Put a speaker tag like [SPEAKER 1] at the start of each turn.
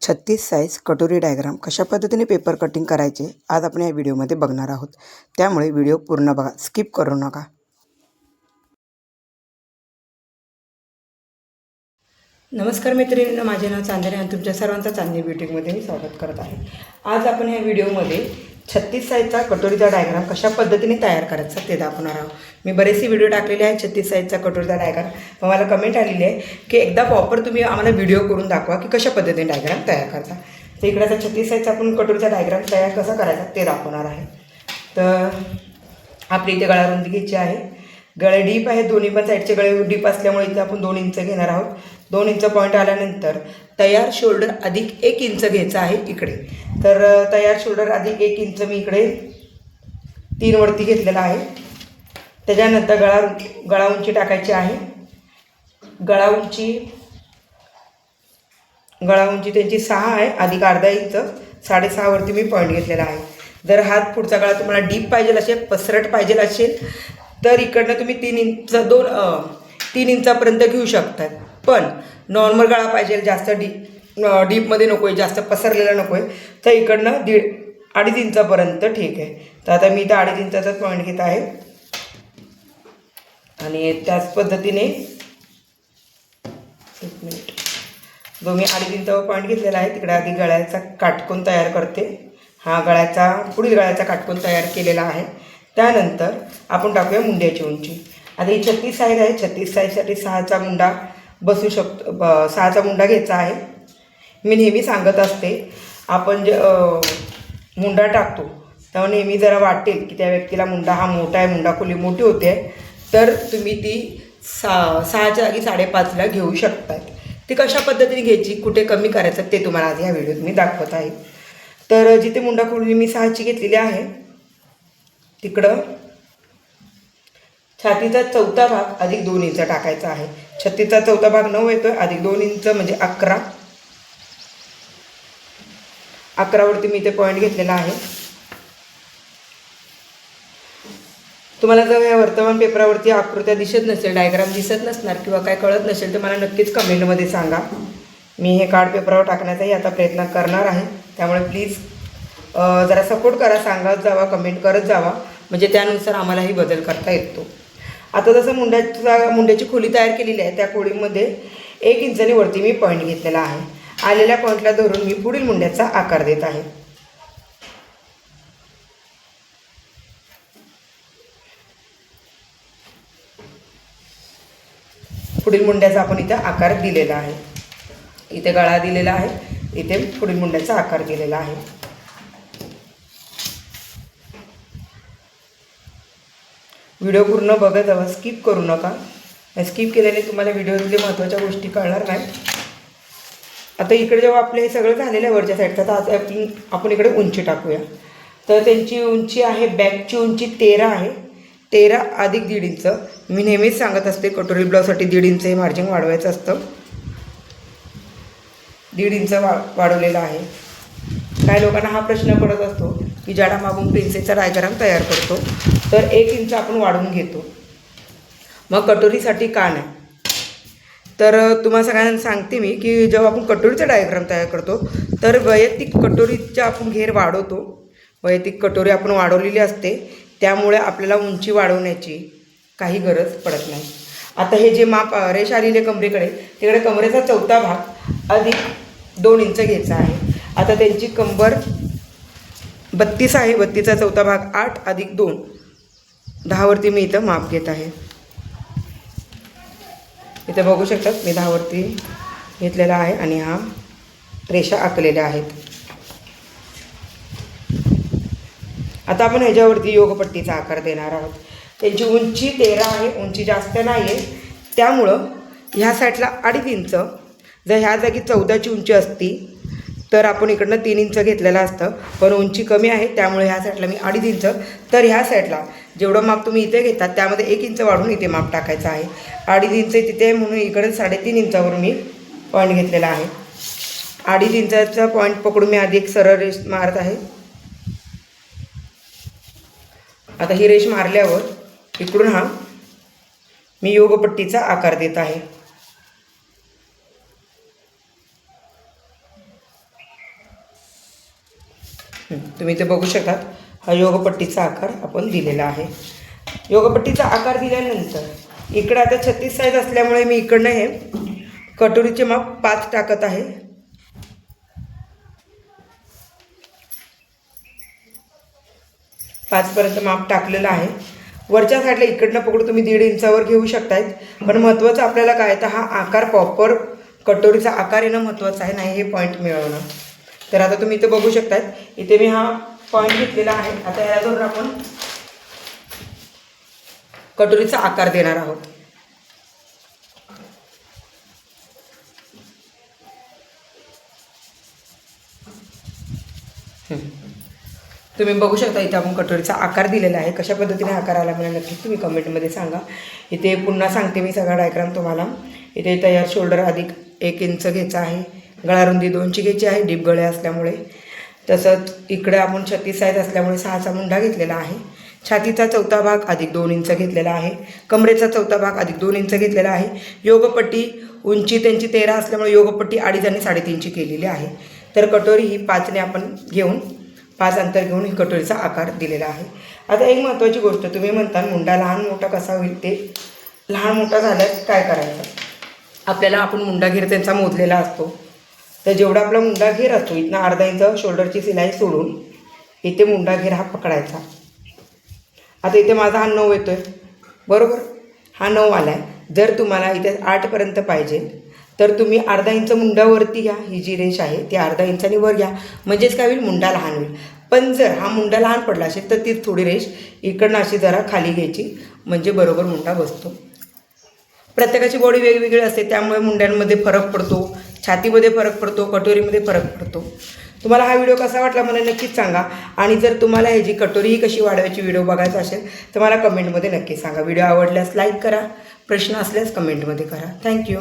[SPEAKER 1] 36 size कटोरी diagram कशा पद्धतीने पेपर कटिंग करायचे आज आपण या व्हिडिओमध्ये बघणार आहोत। त्यामुळे व्हिडिओ पूर्ण बघा, स्किप करू नका। नमस्कार मैत्रिणींनो, माझे नाव चांदणी आणि तुमच्या सर्वांचं चांदणी ब्युटीमध्ये मी स्वागत करत आहे। आज आपण या व्हिडिओमध्ये 36 साइजचा कटोरीचा डायग्राम कशा पद्धतीने तयार करायचा ते दाखवणार आहोत। मी बरेचसे व्हिडिओ टाकलेले आहेत 36 साइजचा कटोरीचा डायग्राम, पण मला कमेंट आलेली आहे की एकदा प्रॉपर तुम्ही आम्हाला व्हिडिओ करून दाखवा की कशा पद्धतीने डायग्राम तयार करता। तर इकडे आता 36 साइजचा आपण कटोरीचा डायग्राम तयार कसा करायचा ते दाखवणार आहे। तर आपली इथे गळा रुंदी घ्यायची आहे, गळे डीप आहे, दोन्ही पण साईडचे गळे डीप असल्यामुळे इथे आपण 2 इंच घेणार आहोत। 2 इंच पॉईंट आल्यानंतर तयार शोल्डर अधिक 1 इंच घ्यायचं आहे इकडे। तर तयार शोल्डर अधिक 1 इंच मी इकडे 3 वरती घेतलेला आहे। त्याच्यानंतर गळा उंची टाकायची आहे। गळा उंची त्यांची 6 आहे, अधिक अर्धा इंच 6.5 वरती मी पॉईंट घेतलेला आहे। जर हात पुढचा गळा तुम्हाला डीप पाहिजे असेल, पसरट पाहिजे असेल तर इकडनं तुम्ही 3 इंचापर्यंत घेऊ शकता। पण नॉर्मल गळा पाहिजे, जास्त डीपमध्ये नको आहे, जास्त पसरलेला नको आहे, तर इकडनं 2.5 इंचापर्यंत ठीक आहे। तर आता मी इथं 2.5 इंचाचाच पॉईंट घेत आहे आणि त्याच पद्धतीने 1 मिनिट जो मी 2.5 इंचावर पॉईंट घेतलेला आहे तिकडे आधी गळ्याचा काटकोन तयार करते। हा पुढील गळ्याचा काटकोन तयार केलेला आहे। त्यानंतर आपण टाकूया मुंड्याची उंची। आता ही 36 साइज आहे, 36 साइजसाठी 6चा मुंडा बसू शकतो, 6चा मुंडा घ्यायचा आहे। मी नेहमी सांगत असते, आपण जे मुंडा टाकतो तेव्हा नेहमी जरा वाटेल की त्या व्यक्तीला मुंडा हा मोठा आहे, मुंडा खोली मोठी होते, तर तुम्ही ती 6च्या जागी 5.5ला घेऊ शकता। ती कशा पद्धतीने घ्यायची, कुठे कमी करायचं ते तुम्हाला आज ह्या व्हिडिओत मी दाखवत आहे। तर जिथे मुंडा खोली मी 6ची घेतलेली आहे तिकडं छातीचा चौथा भाग अधिक 2 इंच टाकायचा आहे। छातीचा चौथा भाग 9 येतोय, अधिक 2 इंच म्हणजे 11। 11 वरती मी इथे पॉईंट घेतलेला आहे। तुम्हाला जर या वर्तमान पेपरावरती आकृत्या दिसत नसेल, डायग्राम दिसत नसणार किंवा काय कळत नसेल तर मला नक्कीच कमेंटमध्ये सांगा। मी हे कार्ड पेपरावर टाकण्याचाही आता प्रयत्न करणार आहे, त्यामुळे प्लीज जरा सपोर्ट करा, सांगत जावा, कमेंट करत जावा, म्हणजे त्यानुसार आम्हालाही बदल करता येतो। आता जसं मुंड्याची खोली तयार केलेली आहे त्या खोलीमध्ये 1 इंचाने वरती मी पॉईंट घेतलेला आहे। आलेल्या पॉईंटला धरून मी पुढील मुंड्याचा आकार देत आहे। पुढील मुंड्याचा आपण इथे आकार दिलेला आहे, इथे गळा दिलेला आहे, इथे पुढील मुंड्याचा आकार दिलेला आहे। व्हिडिओ पूर्ण बघत जावा, स्किप करू नका। स्किप केल्याने तुम्हाला व्हिडिओतले महत्त्वाच्या गोष्टी कळणार नाही। आता इकडे जेव्हा आपलं हे सगळं झालेलं आहे वरच्या साईडचा, तर आता आपण इकडे उंची टाकूया। तर त्यांची उंची आहे, बॅकची उंची 13 आहे, 13 अधिक 1.5 इंच। मी नेहमीच सांगत असते कटोरी ब्लाऊजसाठी 1.5 इंच हे मार्जिन वाढवायचं असतं। 1.5 इंच वाढवलेलं आहे। काही लोकांना हा प्रश्न पडत असतो की जाडा मागून प्रिन्सेसचा डायग्राम तयार करतो तर 1 इंच आपण वाढवून घेतो, मग कटोरीसाठी का नाही? तर तुम्हाला सगळ्यांना सांगते मी की जेव्हा आपण कटोरीचा डायग्राम तयार करतो तर वैयक्तिक कटोरीचा आपण घेर वाढवतो, वैयक्तिक कटोरी आपण वाढवलेली असते, त्यामुळे आपल्याला उंची वाढवण्याची काही गरज पडत नाही। आता हे जे माप रेष आलेले कमरेकडे, तिकडे कमरेचा चौथा भाग अधिक 2 इंच घ्यायचा आहे। आता त्यांची कंबर 32 आहे, 32चा चौथा भाग 8 अधिक 2 10 वरती मी इथं माप घेत आहे। इथे बघू शकतात मी 10 वरती घेतलेला आहे आणि हा रेषा आखलेल्या आहेत। आता आपण ह्याच्यावरती योगपट्टीचा आकार देणार आहोत। त्यांची उंची 13 आहे, उंची जास्त नाही आहे, त्यामुळं ह्या साईडला 2.5 इंच, जर ह्या जागी 14ची उंची असती तर आपण इकडनं 3 इंच घेतलेलं असतं, पण उंची कमी आहे त्यामुळे ह्या साईडला मी 2.5 इंच, तर ह्या साईडला जेवढं माप तुम्ही इथे घेतात त्यामध्ये 1 इंच वाढून इथे माप टाकायचं आहे। 2.5 इंच तिथे म्हणून इकडे 3.5 इंचावर मी पॉईंट घेतलेला आहे। 2.5 इंचाचा पॉईंट पकडून मी आधी एक सरळ रेष मारत आहे। आता ही रेष मारल्यावर इकडून हा मी योगपट्टीचा आकार देत आहे। तुम्ही इथे बघू शकतात हा योगपट्टीचा आकार आपण दिलेला आहे. योगपट्टीचा आकार दिल्यानंतर इकडं आता 36 साईज असल्यामुळे मी इकडनं हे कटोरीचे माप 5 टाकत आहे. 5 पर्यंत माप टाकलेलं आहे. वरच्या साईडला इकडनं पकडून तुम्ही 1.5 इंचावर घेऊ शकतायत. पण महत्त्वाचं आपल्याला काय तर हा आकार प्रॉपर कटोरीचा आकार येणं महत्त्वाचं आहे, नाही हे पॉईंट मिळवणं. तर आता तुम्ही इथे बघू शकतायत, इथे मी हा पॉईंट घेतलेला आहे. आता याच्यावर आपण कटोरीचा आकार देणार आहोत. तुम्ही बघू शकता इथे आपण कटोरीचा आकार दिलेला आहे. कशा पद्धतीने आकार आला मला नक्कीच तुम्ही कमेंटमध्ये सांगा. इथे पुन्हा सांगते मी सगळा डायग्राम तुम्हाला. इथे तयार शोल्डर अधिक 1 इंच घ्यायचा आहे. गळा रुंदी 2ची घ्यायची आहे डीप गळे असल्यामुळे. तसंच इकडे आपण 36 साईज असल्यामुळे 6चा मुंडा घेतलेला आहे. छातीचा चौथा भाग अधिक 2 इंच घेतलेला आहे. कमरेचा चौथा भाग अधिक 2 इंच घेतलेला आहे. योगपट्टी उंची त्यांची 13 असल्यामुळे योगपट्टी 2.5 आणि 3.5ची केलेली आहे. तर कटोरी ही 5ने आपण घेऊन 5 अंतर घेऊन ही कटोरीचा आकार दिलेला आहे. आता एक महत्त्वाची गोष्ट, तुम्ही म्हणता मुंडा लहान मोठा कसा होईल, ते लहान मोठा झाल्यास काय करायचं. आपल्याला आपण मुंडा घेर त्यांचा मोजलेला असतो. तर जेवढा आपला मुंडा घेर असतो इथनं अर्धा इंच शोल्डरची सिलाई सोडून इथे मुंडा घेर हा पकडायचा. आता इथे माझा हा 9 येतो आहे बरोबर, हा 9 आला आहे. जर तुम्हाला इथे 8पर्यंत पाहिजे तर तुम्ही अर्धा इंच मुंडावरती घ्या. ही जी रेष आहे ती अर्धा इंचाने वर घ्या, म्हणजेच काय होईल मुंडा लहान होईल. पण जर हा मुंडा लहान पडला असेल तर ती थोडी रेष इकडनं अशी जरा खाली घ्यायची, म्हणजे बरोबर मुंडा बसतो. प्रत्येकाची बॉडी वेगवेगळी असते, त्यामुळे मुंड्यांमध्ये फरक पडतो, छातीमध्ये फरक पडतो, कटोरीमध्ये फरक पडतो. तुम्हाला हा व्हिडिओ कसा वाटला मला नक्कीच सांगा. आणि जर तुम्हाला ह्याची कटोरी ही कशी वाढवायची व्हिडिओ बघायचा असेल तर मला कमेंटमध्ये नक्की सांगा. व्हिडिओ आवडल्यास लाईक करा, प्रश्न असल्यास कमेंटमध्ये करा. थँक्यू.